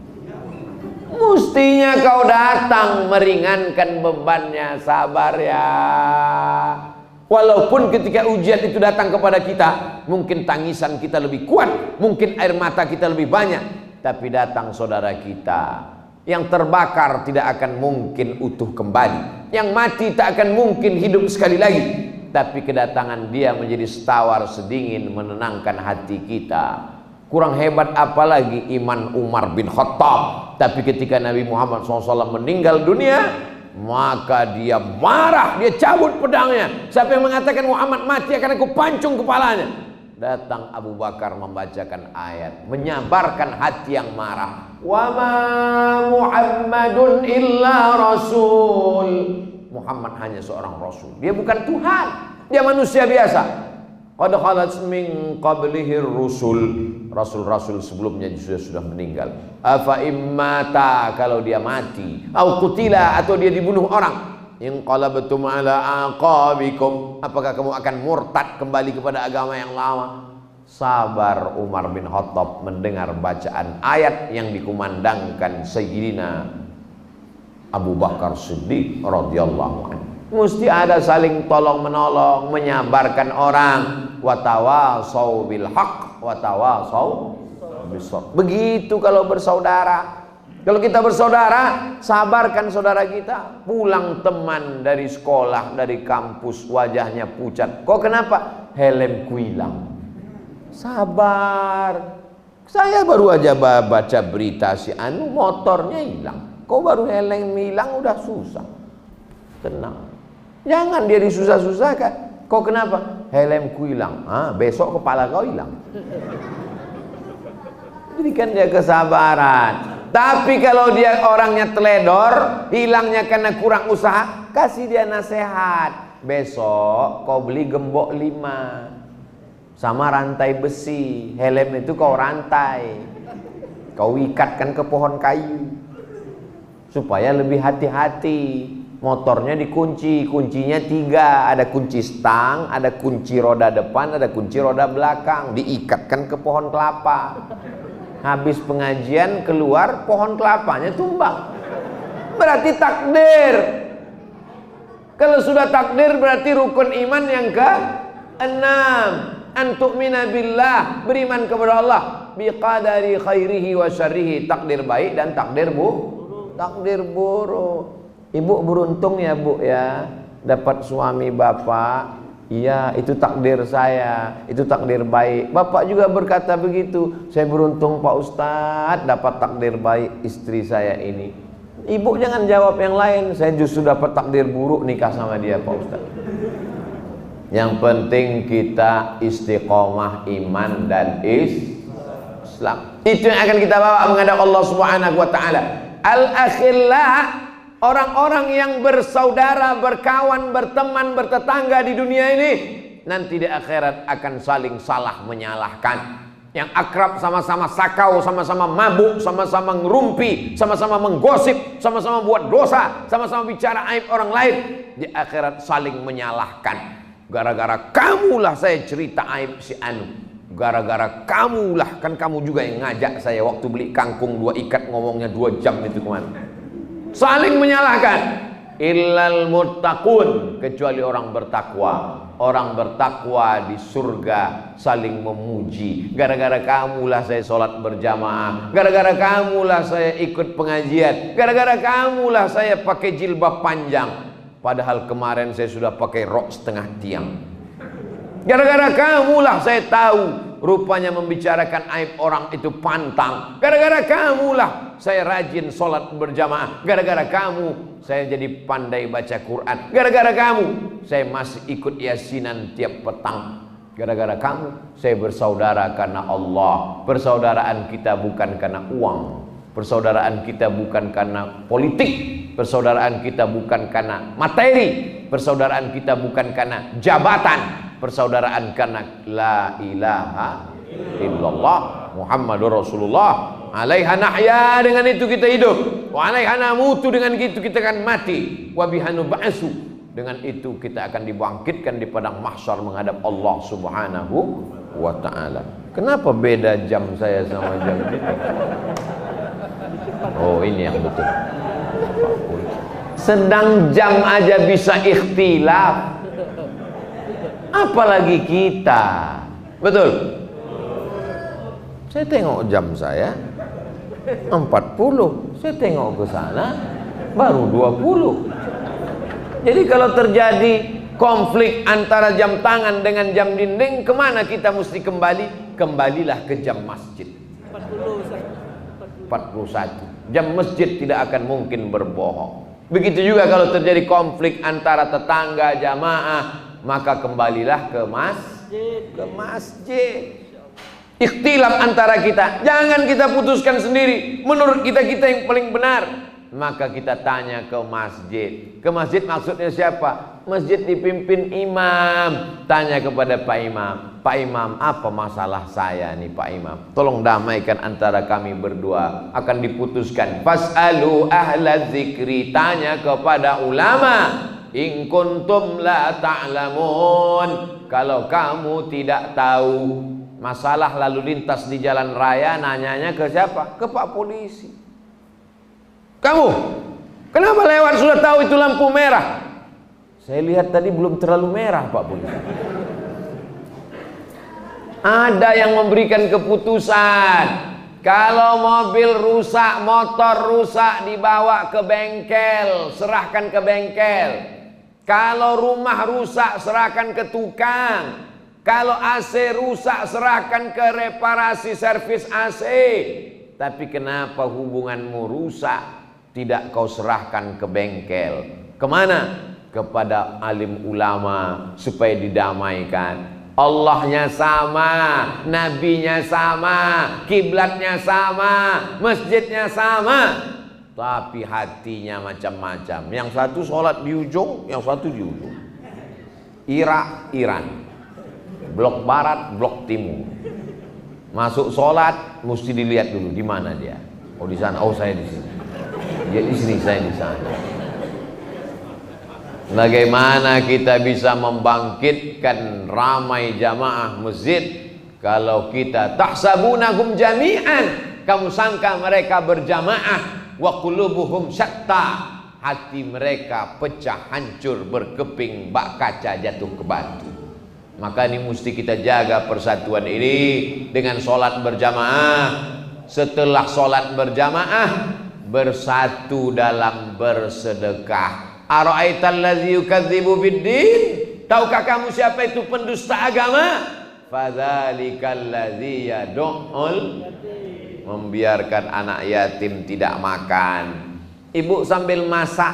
A: Mestinya kau datang meringankan bebannya, sabar ya. Walaupun ketika ujian itu datang kepada kita, mungkin tangisan kita lebih kuat, mungkin air mata kita lebih banyak, tapi datang saudara kita yang terbakar tidak akan mungkin utuh kembali, yang mati tak akan mungkin hidup sekali lagi, tapi kedatangan dia menjadi setawar sedingin menenangkan hati kita. Kurang hebat apalagi iman Umar bin Khattab. Tapi ketika Nabi Muhammad SAW meninggal dunia, maka dia marah, dia cabut pedangnya. Siapa yang mengatakan Muhammad mati akan aku pancung kepalanya. Datang Abu Bakar membacakan ayat, menyabarkan hati yang marah. Wa ma Muhammadun illa rasul. Muhammad hanya seorang rasul, dia bukan Tuhan, dia manusia biasa. Qad khalat min qablihi rusul. Rasul-rasul sebelumnya sudah meninggal. Afa immata, kalau dia mati, au qutila, atau dia dibunuh orang, in qalabtum ala aqabikum, apakah kamu akan murtad kembali kepada agama yang lama? Sabar Umar bin Khattab mendengar bacaan ayat yang dikumandangkan Sayyidina Abu Bakar Siddiq radhiyallahu anhu. Mesti ada saling tolong menolong, menyabarkan orang. Watawasau bil haq, watawasau bisabr. Begitu kalau bersaudara. Kalau kita bersaudara, sabarkan saudara kita. Pulang teman dari sekolah, dari kampus, wajahnya pucat. Kok kenapa? Helmku hilang. Sabar. Saya baru aja baca berita si anu motornya hilang. Kok baru helm hilang udah susah. Tenang. Jangan dia disusah-susahkan. Kau kenapa? Helmku hilang. Besok kepala kau hilang. Berikan dia kesabaran. Tapi kalau dia orangnya teledor, hilangnya karena kurang usaha, kasih dia nasihat. Besok kau beli gembok 5 sama rantai besi. Helm itu kau rantai, kau ikatkan ke pohon kayu supaya lebih hati-hati. Motornya dikunci, kuncinya 3, ada kunci stang, ada kunci roda depan, ada kunci roda belakang, diikatkan ke pohon kelapa. Habis pengajian keluar, pohon kelapanya tumbang. Berarti takdir. Kalau sudah takdir berarti rukun iman yang ke-6. Antu'mina billah, beriman kepada Allah, biqadari khairihi wa syarrihi, takdir baik dan takdir buruk. Ibu beruntung ya Bu ya, dapat suami bapak. Iya, itu takdir saya, itu takdir baik. Bapak juga berkata begitu, saya beruntung Pak Ustadz dapat takdir baik istri saya ini. Ibu jangan jawab yang lain, saya justru dapat takdir buruk nikah sama dia Pak Ustadz. Yang penting kita istiqomah iman dan Islam. Itu yang akan kita bawa menghadap Allah Subhanahu wa taala. Al-akhillah, orang-orang yang bersaudara, berkawan, berteman, bertetangga di dunia ini, nanti di akhirat akan saling salah menyalahkan. Yang akrab sama-sama sakau, sama-sama mabuk, sama-sama ngerumpi, sama-sama menggosip, sama-sama buat dosa, sama-sama bicara aib orang lain, di akhirat saling menyalahkan. Gara-gara kamulah saya cerita aib si Anu, gara-gara kamulah, kan kamu juga yang ngajak saya waktu beli kangkung 2 ikat ngomongnya 2 jam itu kemana. Saling menyalahkan. Illal muttaqun, kecuali orang bertakwa. Orang bertakwa di surga saling memuji. Gara-gara kamulah saya sholat berjamaah, gara-gara kamulah saya ikut pengajian, gara-gara kamulah saya pakai jilbab panjang, padahal kemarin saya sudah pakai rok setengah tiang. Gara-gara kamulah saya tahu rupanya membicarakan aib orang itu pantang. Gara-gara kamulah saya rajin sholat berjamaah. Gara-gara kamu saya jadi pandai baca Quran. Gara-gara kamu saya masih ikut yasinan tiap petang. Gara-gara kamu saya bersaudara karena Allah. Persaudaraan kita bukan karena uang. Persaudaraan kita bukan karena politik. Persaudaraan kita bukan karena materi. Persaudaraan kita bukan karena jabatan. Persaudaraan karena la ilaha illallah Muhammadur Rasulullah. Alaiha nahya, dengan itu kita hidup. Wa alaiha namutu, dengan itu kita akan mati. Wa bihanu ba'su, dengan itu kita akan dibangkitkan di padang mahsyar menghadap Allah Subhanahu wa taala. Kenapa beda jam saya sama jam ini? Oh, ini yang betul. Sedang jam aja bisa ikhtilaf, apalagi kita. Betul. Saya tengok jam saya 40, saya tengok ke sana baru 20. Jadi kalau terjadi konflik antara jam tangan dengan jam dinding, kemana kita mesti kembali? Kembalilah ke jam masjid. 41. Jam masjid tidak akan mungkin berbohong. Begitu juga kalau terjadi konflik antara tetangga jamaah, maka kembalilah ke masjid. Ikhtilaf antara kita, jangan kita putuskan sendiri menurut kita yang paling benar. Maka kita tanya ke masjid. Ke masjid maksudnya siapa? Masjid dipimpin imam. Tanya kepada Pak Imam, Pak Imam, apa masalah saya nih Pak Imam? Tolong damaikan antara kami berdua. Akan diputuskan. Fas'alu ahla dzikri, tanya kepada ulama. In kuntum la ta'lamun, kalau kamu tidak tahu masalah lalu lintas di jalan raya, nanyanya ke siapa? Ke Pak Polisi. Kamu kenapa lewat sudah tahu itu lampu merah? Saya lihat tadi belum terlalu merah Pak Polisi. Ada yang memberikan keputusan. Kalau mobil rusak, motor rusak, dibawa ke bengkel, serahkan ke bengkel. Kalau rumah rusak, serahkan ke tukang. Kalau AC rusak, serahkan ke reparasi servis AC. Tapi kenapa hubunganmu rusak, tidak kau serahkan ke bengkel? Kemana? kepada alim ulama supaya didamaikan. Allahnya sama, nabinya sama, kiblatnya sama, masjidnya sama, tapi hatinya macam-macam. Yang satu sholat di ujung, yang satu di ujung. Irak, Iran, blok barat, blok timur. Masuk sholat mesti dilihat dulu di mana dia. Oh di sana, oh saya di sini. Dia di sini, saya di sana. Bagaimana kita bisa membangkitkan ramai jamaah masjid kalau kita tahsabunahum jami'an, kamu sangka mereka berjamaah, wa qulubuhum syatta, hati mereka pecah, hancur, berkeping, bak kaca jatuh ke batu. Maka ini mesti kita jaga persatuan ini dengan sholat berjamaah. Setelah sholat berjamaah, bersatu dalam bersedekah. Ara'aital ladzi yukadzibu biddin, tahukah kamu siapa itu pendusta agama? Fadzalikal ladzi yad'ul, membiarkan anak yatim tidak makan. Ibu sambil masak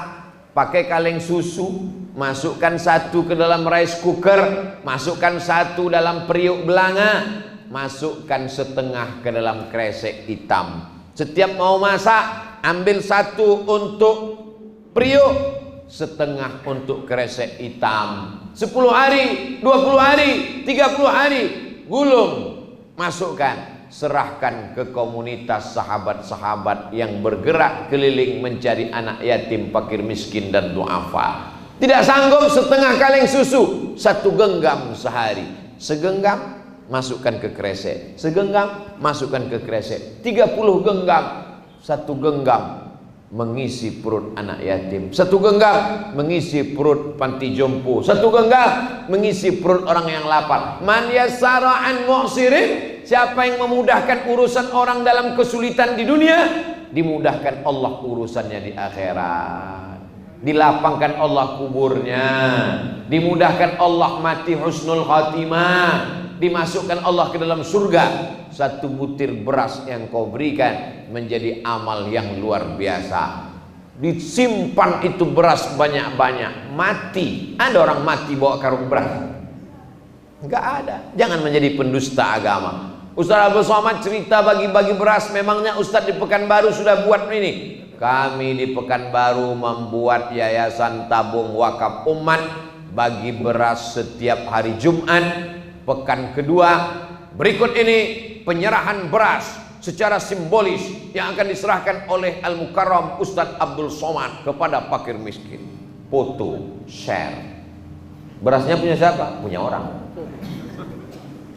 A: pakai kaleng susu, masukkan satu ke dalam rice cooker, masukkan satu dalam periuk belanga, masukkan setengah ke dalam kresek hitam. Setiap mau masak, ambil satu untuk periuk, setengah untuk kresek hitam. 10 hari, 20 hari, 30 hari, gulung, masukkan, serahkan ke komunitas sahabat-sahabat yang bergerak keliling mencari anak yatim, fakir miskin dan duafa. Tidak sanggup setengah kaleng susu, 1 genggam sehari. Segenggam masukkan ke kresek, segenggam masukkan ke kresek, 30 genggam, 1 genggam mengisi perut anak yatim, 1 genggam mengisi perut panti jompo, 1 genggam mengisi perut orang yang lapar. Man yassara an mu'sirin, siapa yang memudahkan urusan orang dalam kesulitan di dunia, dimudahkan Allah urusannya di akhirat. Dilapangkan Allah kuburnya, dimudahkan Allah mati husnul khatimah, dimasukkan Allah ke dalam surga. 1 butir beras yang kau berikan menjadi amal yang luar biasa. Disimpan itu beras banyak-banyak, mati. Ada orang mati bawa karung beras? Enggak ada. Jangan menjadi pendusta agama. Ustaz Abdul Somad cerita bagi-bagi beras. Memangnya Ustaz di Pekanbaru sudah buat ini? Kami di Pekanbaru membuat yayasan tabung wakaf umat, bagi beras setiap hari Jumat. Pekan kedua berikut ini penyerahan beras secara simbolis yang akan diserahkan oleh Al-Mukarram Ustadz Abdul Somad kepada fakir miskin. Foto, share. Berasnya punya siapa? Punya orang.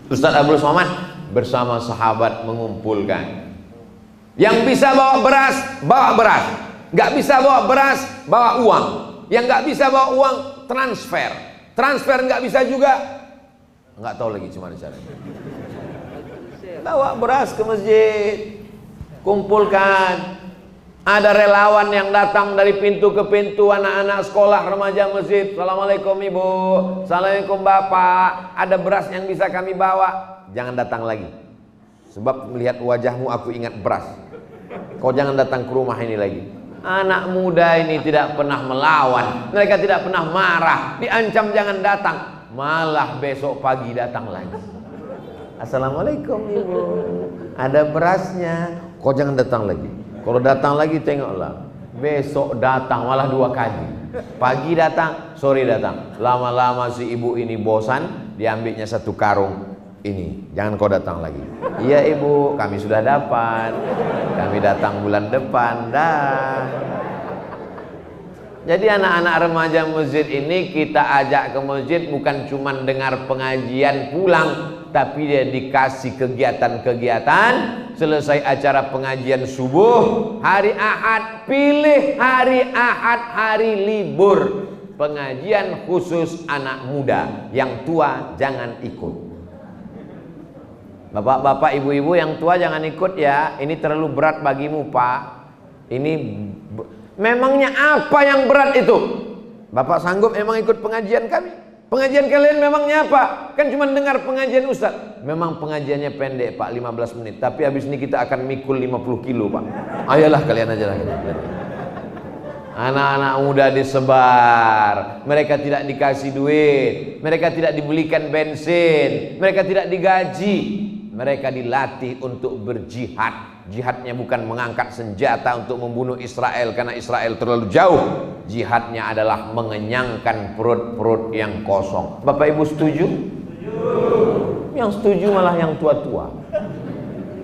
A: Ustadz Abdul Somad bersama sahabat mengumpulkan. Yang bisa bawa beras, bawa beras. Gak bisa bawa beras, bawa uang. Yang gak bisa bawa uang, transfer. Transfer gak bisa juga, nggak tahu lagi cuma caranya. Bawa beras ke masjid, kumpulkan. Ada relawan yang datang dari pintu ke pintu, anak-anak sekolah, remaja masjid. Assalamualaikum ibu, assalamualaikum bapak, ada beras yang bisa kami bawa. Jangan datang lagi, sebab melihat wajahmu aku ingat beras. Kau jangan datang ke rumah ini lagi. Anak muda ini tidak pernah melawan, mereka tidak pernah marah, diancam jangan datang, malah besok pagi datang lagi. Assalamualaikum ibu, ada berasnya. Kau jangan datang lagi. Kalau datang lagi tengoklah, besok datang malah 2 kali. Pagi datang, sore datang. Lama-lama si ibu ini bosan, diambilnya 1 karung. Ini, jangan kau datang lagi. Iya ibu, kami sudah dapat. Kami datang bulan depan. Dah. Jadi anak-anak remaja masjid ini kita ajak ke masjid bukan cuma dengar pengajian pulang, tapi dia dikasih kegiatan-kegiatan. Selesai acara pengajian subuh, hari Ahad, pilih hari Ahad, hari libur. Pengajian khusus anak muda, yang tua jangan ikut. Bapak-bapak, ibu-ibu yang tua jangan ikut ya. Ini terlalu berat bagimu pak. Ini memangnya apa yang berat itu? Bapak sanggup emang ikut pengajian kami? Pengajian kalian memangnya apa? Kan cuma dengar pengajian Ustaz. Memang pengajiannya pendek pak, 15 menit. Tapi habis ini kita akan mikul 50 kilo pak. Ayolah kalian aja lah. Anak-anak muda disebar, mereka tidak dikasih duit, mereka tidak dibelikan bensin, mereka tidak digaji, mereka dilatih untuk berjihad. Jihadnya bukan mengangkat senjata untuk membunuh Israel karena Israel terlalu jauh. Jihadnya adalah mengenyangkan perut-perut yang kosong. Bapak Ibu setuju? Yang setuju malah yang tua-tua.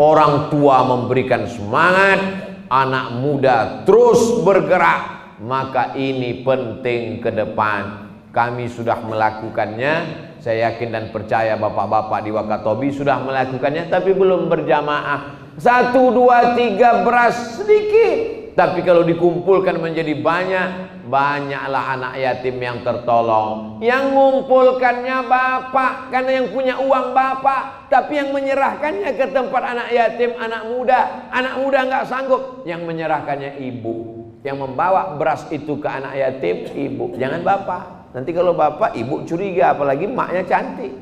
A: Orang tua memberikan semangat, anak muda terus bergerak. Maka ini penting ke depan. Kami sudah melakukannya. Saya yakin dan percaya bapak-bapak di Wakatobi sudah melakukannya, tapi belum berjamaah. 1, 2, 3 beras sedikit, tapi kalau dikumpulkan menjadi banyak, banyaklah anak yatim yang tertolong. Yang mengumpulkannya bapak, karena yang punya uang bapak, tapi yang menyerahkannya ke tempat anak yatim, anak muda nggak sanggup, yang menyerahkannya ibu. Yang membawa beras itu ke anak yatim, ibu, jangan bapak. Nanti kalau bapak, ibu curiga, apalagi maknya cantik.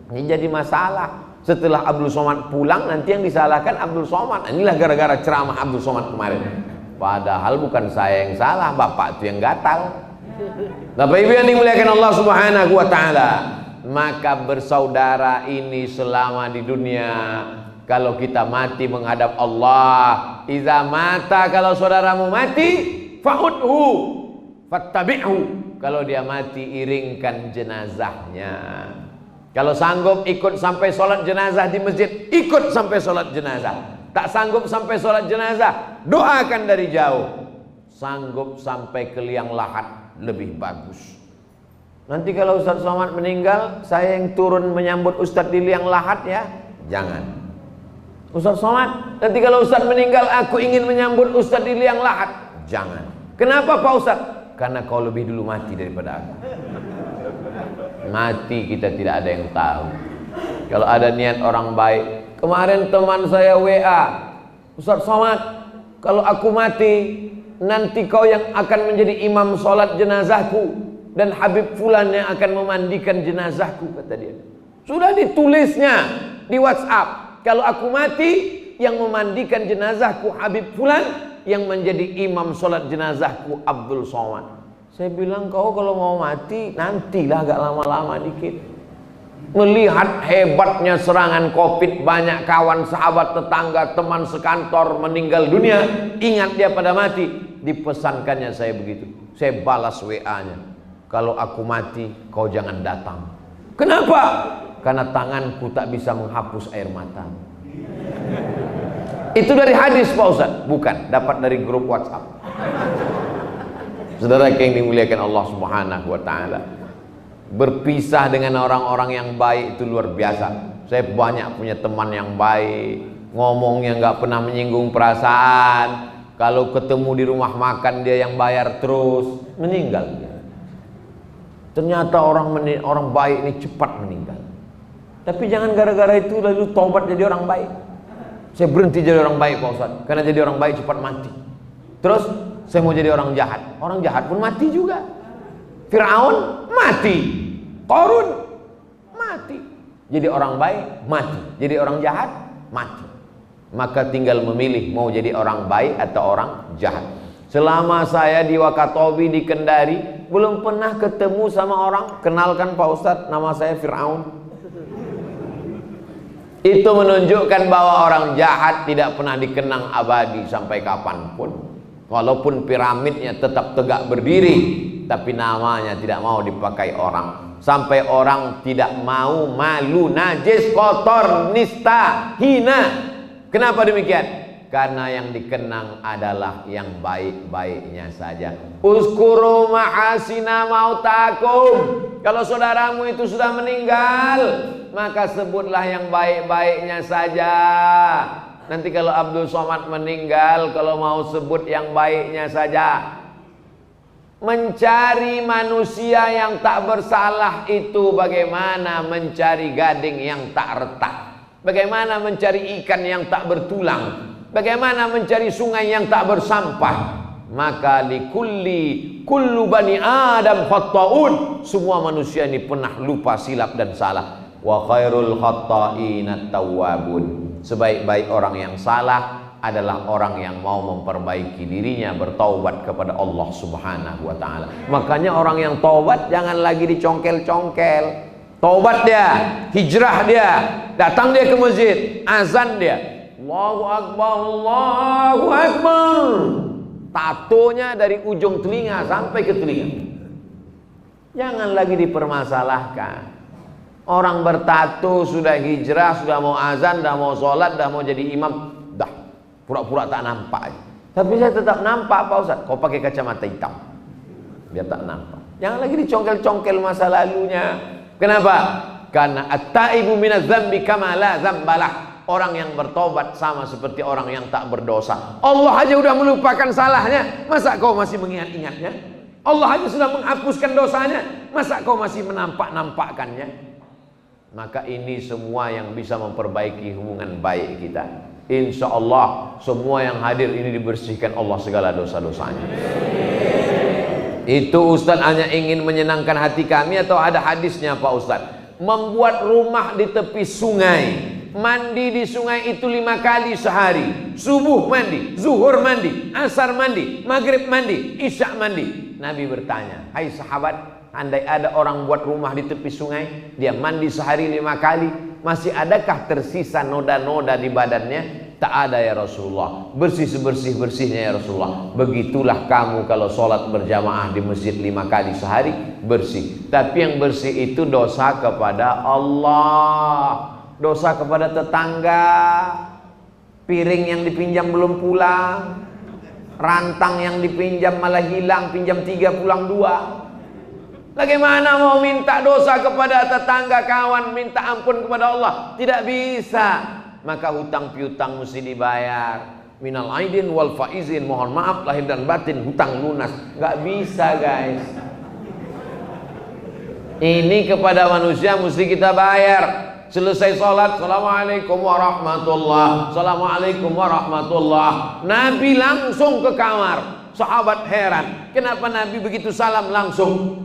A: Ini jadi masalah. Setelah Abdul Somad pulang, nanti yang disalahkan Abdul Somad. Inilah gara-gara ceramah Abdul Somad kemarin. Padahal bukan saya yang salah, bapak itu yang gatal. Bapak Ibu yang dimuliakan Allah Subhanahu wa taala, maka bersaudara ini selama di dunia, kalau kita mati menghadap Allah, iza mata, kalau saudaramu mati, fa'udhu fattabi'hu, kalau dia mati iringkan jenazahnya. Kalau sanggup ikut sampai sholat jenazah di masjid, ikut sampai sholat jenazah. Tak sanggup sampai sholat jenazah, doakan dari jauh. Sanggup sampai ke liang lahat, lebih bagus. Nanti kalau Ustaz Somad meninggal, saya yang turun menyambut Ustaz di liang lahat ya, jangan. Ustaz Somad, nanti kalau Ustaz meninggal, aku ingin menyambut Ustaz di liang lahat, jangan. Kenapa Pak Ustaz? Karena kau lebih dulu mati daripada aku. Mati kita tidak ada yang tahu. Kalau ada niat orang baik, kemarin teman saya WA, Ustaz Somad, kalau aku mati, nanti kau yang akan menjadi imam sholat jenazahku, dan Habib Fulan yang akan memandikan jenazahku, kata dia. Sudah ditulisnya di WhatsApp, kalau aku mati, yang memandikan jenazahku Habib Fulan, yang menjadi imam sholat jenazahku Abdul Somad. Saya bilang, kau kalau mau mati, nantilah, agak lama-lama dikit. Melihat hebatnya serangan COVID, banyak kawan, sahabat, tetangga, teman sekantor meninggal dunia, ingat dia pada mati. Dipesankannya saya begitu. Saya balas WA-nya. Kalau aku mati, kau jangan datang. Kenapa? Karena tanganku tak bisa menghapus air mata. Itu dari hadis Pak Ustaz? Bukan, dapat dari grup WhatsApp. Saudara yang dimuliakan Allah Subhanahu wa taala, berpisah dengan orang-orang yang baik itu luar biasa. Saya banyak punya teman yang baik, ngomongnya nggak pernah menyinggung perasaan. Kalau ketemu di rumah makan dia yang bayar terus, meninggal dia. Ternyata orang baik ini cepat meninggal. Tapi jangan gara-gara itu lalu tobat jadi orang baik. Saya berhenti jadi orang baik Pak Ustaz, karena jadi orang baik cepat mati. Terus saya mau jadi orang jahat. Orang jahat pun mati juga. Fir'aun mati, Qarun mati. Jadi orang baik mati, jadi orang jahat mati. Maka tinggal memilih mau jadi orang baik atau orang jahat. Selama saya di Wakatobi di Kendari, belum pernah ketemu sama orang, kenalkan Pak Ustadz, nama saya Fir'aun. Itu menunjukkan bahwa orang jahat tidak pernah dikenang abadi sampai kapanpun. Walaupun piramidnya tetap tegak berdiri, tapi namanya tidak mau dipakai orang. Sampai orang tidak mau, malu, najis, kotor, nista, hina. Kenapa demikian? Karena yang dikenang adalah yang baik-baiknya saja. Uskuru mahasina mautakum. Kalau saudaramu itu sudah meninggal, maka sebutlah yang baik-baiknya saja. Nanti kalau Abdul Somad meninggal, kalau mau sebut yang baiknya saja. Mencari manusia yang tak bersalah itu bagaimana mencari gading yang tak retak. Bagaimana mencari ikan yang tak bertulang. Bagaimana mencari sungai yang tak bersampah. Maka kullu bani Adam khatta'un. Semua manusia ini pernah lupa, silap dan salah. Wa khairul khatta'ina tawwabun. Sebaik-baik orang yang salah adalah orang yang mau memperbaiki dirinya, bertaubat kepada Allah Subhanahu wa taala. Makanya orang yang taubat jangan lagi dicongkel-congkel. Taubat dia, hijrah dia, datang dia ke masjid, azan dia, Allahu Akbar, Allahu Akbar. Tatonya dari ujung telinga sampai ke telinga. Jangan lagi dipermasalahkan. Orang bertato sudah hijrah, sudah mau azan, sudah mau sholat, sudah mau jadi imam, dah pura-pura tak nampak aja. Tapi saya tetap nampak Pak Ustaz. Kau pakai kacamata hitam biar tak nampak. Jangan lagi dicongkel-congkel masa lalunya. Kenapa? Karena at-taibu minadz dzambi kama la dzambalah. Orang yang bertobat sama seperti orang yang tak berdosa. Allah aja udah melupakan salahnya, masa kau masih mengingat-ingatnya? Allah aja sudah menghapuskan dosanya, masa kau masih menampak-nampakkannya? Maka ini semua yang bisa memperbaiki hubungan baik kita. Insya Allah semua yang hadir ini dibersihkan Allah segala dosa-dosanya. Itu Ustaz hanya ingin menyenangkan hati kami atau ada hadisnya Pak Ustaz? Membuat rumah di tepi sungai, mandi di sungai itu 5 kali sehari. Subuh mandi, zuhur mandi, asar mandi, maghrib mandi, isya mandi. Nabi bertanya, hai sahabat, andai ada orang buat rumah di tepi sungai, dia mandi sehari 5 kali, masih adakah tersisa noda-noda di badannya? Tak ada ya Rasulullah. Bersih sebersih-bersihnya ya Rasulullah. Begitulah kamu kalau sholat berjamaah di masjid 5 kali sehari, bersih. Tapi yang bersih itu dosa kepada Allah, dosa kepada tetangga, piring yang dipinjam belum pulang, rantang yang dipinjam malah hilang, pinjam 3 pulang 2. Bagaimana mau minta dosa kepada tetangga, kawan, minta ampun kepada Allah? Tidak bisa. Maka hutang piutang mesti dibayar. Minal aidin wal faizin, mohon maaf lahir dan batin, hutang lunas. Nggak bisa guys. Ini kepada manusia mesti kita bayar. Selesai sholat, assalamualaikum warahmatullah, assalamualaikum warahmatullah. Nabi langsung ke kamar. Sahabat heran, kenapa Nabi begitu salam langsung?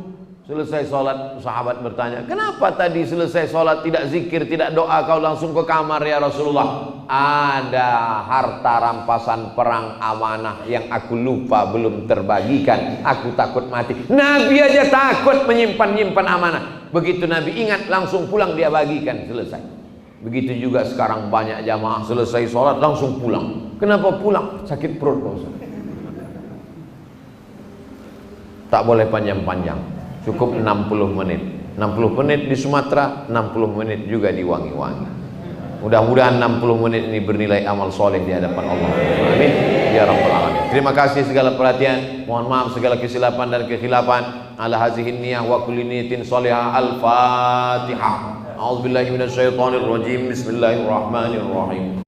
A: Selesai sholat, sahabat bertanya, kenapa tadi selesai sholat tidak zikir, tidak doa, kau langsung ke kamar ya Rasulullah? Ada harta rampasan perang amanah yang aku lupa belum terbagikan, aku takut mati. Nabi aja takut menyimpan amanah. Begitu Nabi ingat, langsung pulang dia bagikan, selesai. Begitu juga sekarang banyak jamaah selesai sholat langsung pulang. Kenapa pulang? Sakit perut Pak Ustaz. Tak boleh panjang-panjang. Cukup 60 menit. 60 menit di Sumatera, 60 menit juga di Wangi-Wangi. Mudah-mudahan 60 menit ini bernilai amal soleh di hadapan Allah. Amin ya rabbal alamin. Terima kasih segala perhatian. Mohon maaf segala kesilapan dan kekhilafan. Ala hazihin niyah wa kulli niyatin shalihah. Al-Fatihah. A'udzubillahi minasyaitonir rajim. Bismillahirrahmanirrahim.